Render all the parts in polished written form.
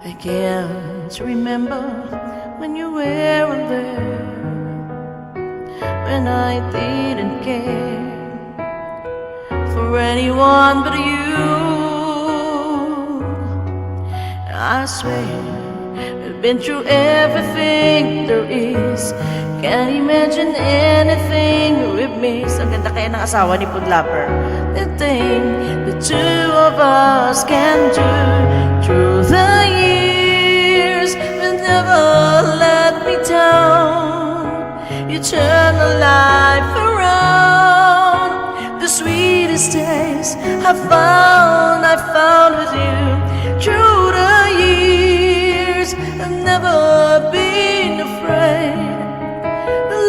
I can't remember when you weren't there, when I didn't care for anyone but you. I swear I've been through everything there is. Can't imagine anything we've missed. Ang ganda kaya ng asawa ni Pudlapper. The thing the two of us can do through the years will never let me down. You turn my life around. The sweetest days I found with you. Through the years I've never been afraid.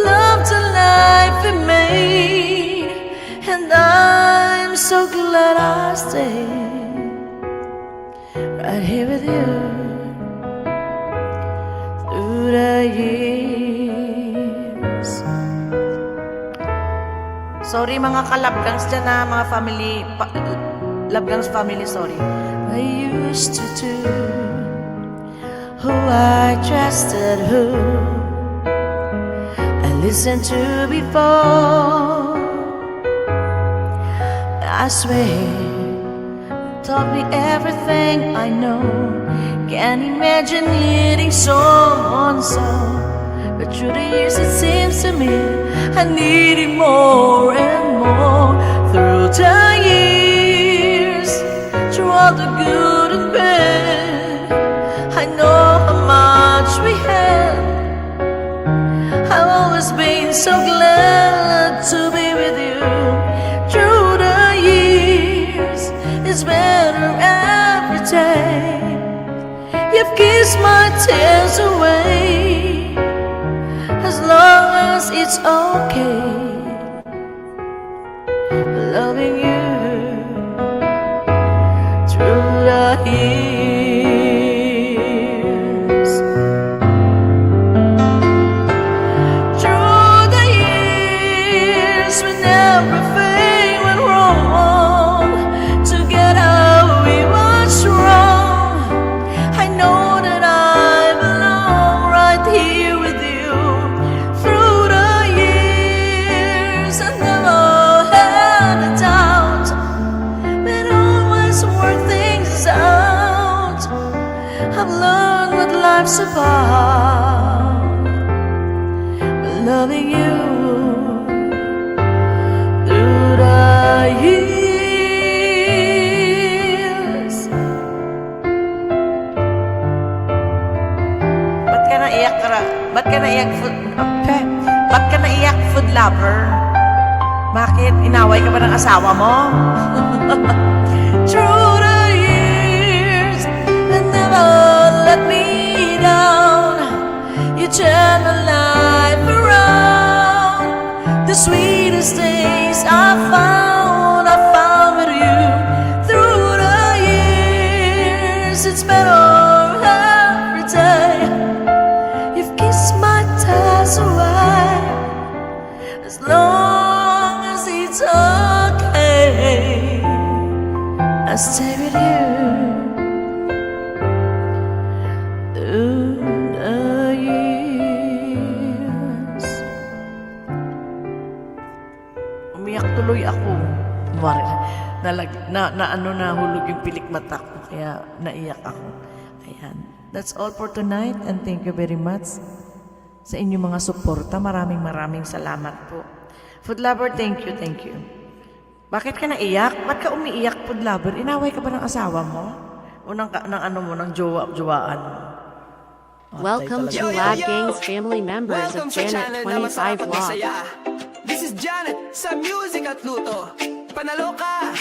Love to life we made, and I'm so glad I stayed right here with you through the years. Sorry mga kalabgangs dyan na, mga family, labgangs family, sorry. I used to do who I trusted, who listened to before. I swear you taught me everything I know. Can't imagine needing someone so, but through the years it seems to me I needed more and more. Through the years, through all the good and bad, I know how much we had. I've always been so glad to be with you. Through the years, it's better every day. You've kissed my tears away, as long as it's okay. Loving you through the years. I've learned what life's about, loving you through the years. Ba't ka naiyak, ba't ka naiyak, okay. Ba't ka naiyak, food lover? Bakit? Inaway ka ba ng asawa mo? Through the years, and never let me down. You turn my life around. The sweetest days I found with you. Through the years, it's better every day. You've kissed my tears away, as long as it's okay. I stay with you through the years. Umiyak tuloy ako. Nahulog yung pilik mata ko, kaya naiyak ako. Ayan. That's all for tonight, and thank you very much sa inyong mga suporta. Maraming salamat po. Food lover, thank you. Bakit ka naiyak? Ba't ka umiiyak, food lover? Inaway ka ba ng asawa mo? O ng jowa-jowaan mo? Welcome to Lad Gang's family members of Janet 25 Vlog. This is Janet sa Music at Luto. Panalo ka!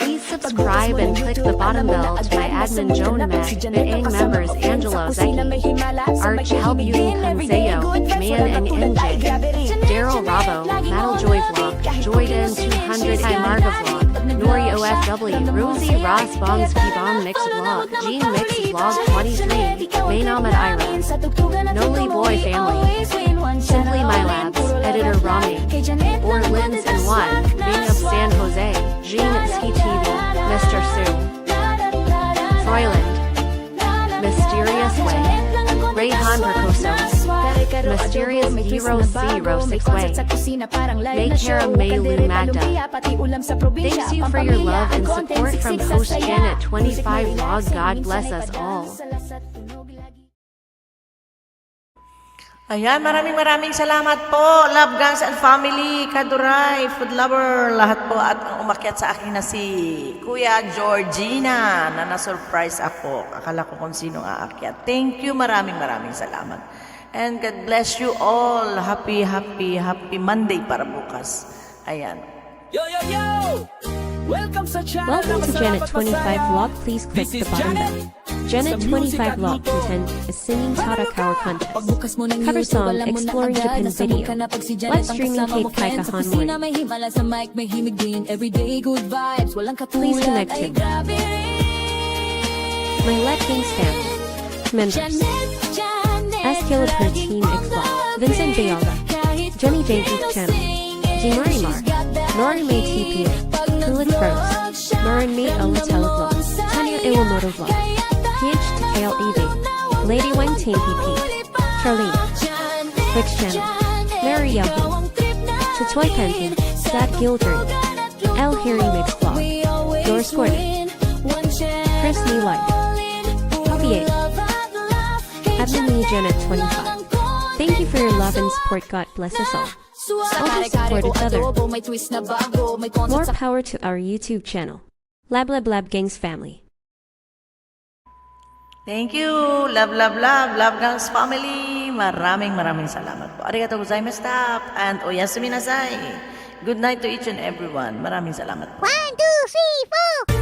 Please subscribe and click the bottom bell to my admin Jonah Mac, Ang members Angelo Zeki, Arch Helbuni Hanseo, Man and NJ, Daryl Rabo, Metal Joy Vlog, Joyden 200 Hi Marga Vlog, Nori OFW, Rosie Ross Bongs Kibon Mix Vlog, Jean Mix Vlog 23, Maynamad Ira, Noli Boy Family, Simply My Labs, Editor Rami, Or Lins and One, Bing of San Jose, Jean Ski TV, Mr. Sue, Froyland, Mysterious Hero 06 Way. Maycara Maylu Magda. Thanks you for your love and support from host Janet 25 Vlog. God bless us all. Ayan, maraming salamat po. Love Gangs and Family, Kaduray, Food Lover, lahat po. At ang umakyat sa akin na si Kuya Georgina na na-surprise ako. Akala ko kung sinong aakyat. Thank you, maraming salamat. And God bless you all. Happy Monday para bukas. Ayan. Yo, yo, yo! Welcome sa channel. Welcome to Janet 25 Vlog. Please click This the is button Janet. bell. Janet 25 Vlog content is singing Tarakawar contest. Pagbukas mo ng Cover YouTube, song alam mo na exploring agad, Japan nasa video. mukha na pag si Janet Live ang streaming kasama Kate mo, friends. Kaika Sa kusina Hanway. may himala, sa mic may himig din. Everyday good vibes, walang Please katulad. connect Ay him. grabe rin. My Let King Stamp. Members. S. Killer per Team X Vlog. Vincent Villala. Jenny J. Youth Channel. G. Marimar. Nori May TPA. Kulit Rose. Lauren May Ola Televlog. Tanya Iwamoto Vlog. PH to KLEV. Lady Wang Team PP. Charlene. Rix Channel. Mary Yahoo. Chatoy Penton. Dad Gildred. L. Harry Mix Vlog. Doris Gordon. Chris New Life. Puppy 8. Admin Lee Janet 25. Thank you for your love and support. God bless us all. Also support each other. More power to our YouTube channel. Lab Gangs Family. Thank you. Love Gangs Family. Maraming salamat po. Arigatou gozaimashita. And oyasumi nasai. Good night to each and everyone. Maraming salamat po. 1, 2, 3, 4.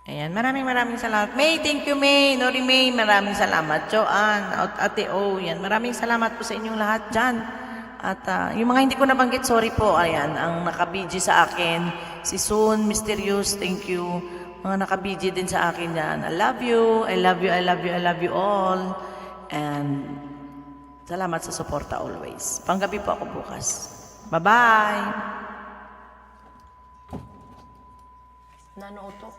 Ayan, maraming salamat. May, thank you May. Nori May, maraming salamat. Joanne, Ate O, yan. Maraming salamat po sa inyong lahat dyan. At yung mga hindi ko nabanggit, sorry po. Ayan, ang nakabiji sa akin, si Soon, Mysterious, thank you. Mga nakabiji din sa akin yan. I love you all. And salamat sa suporta always. Panggabi po ako bukas. Bye-bye! Nanoto.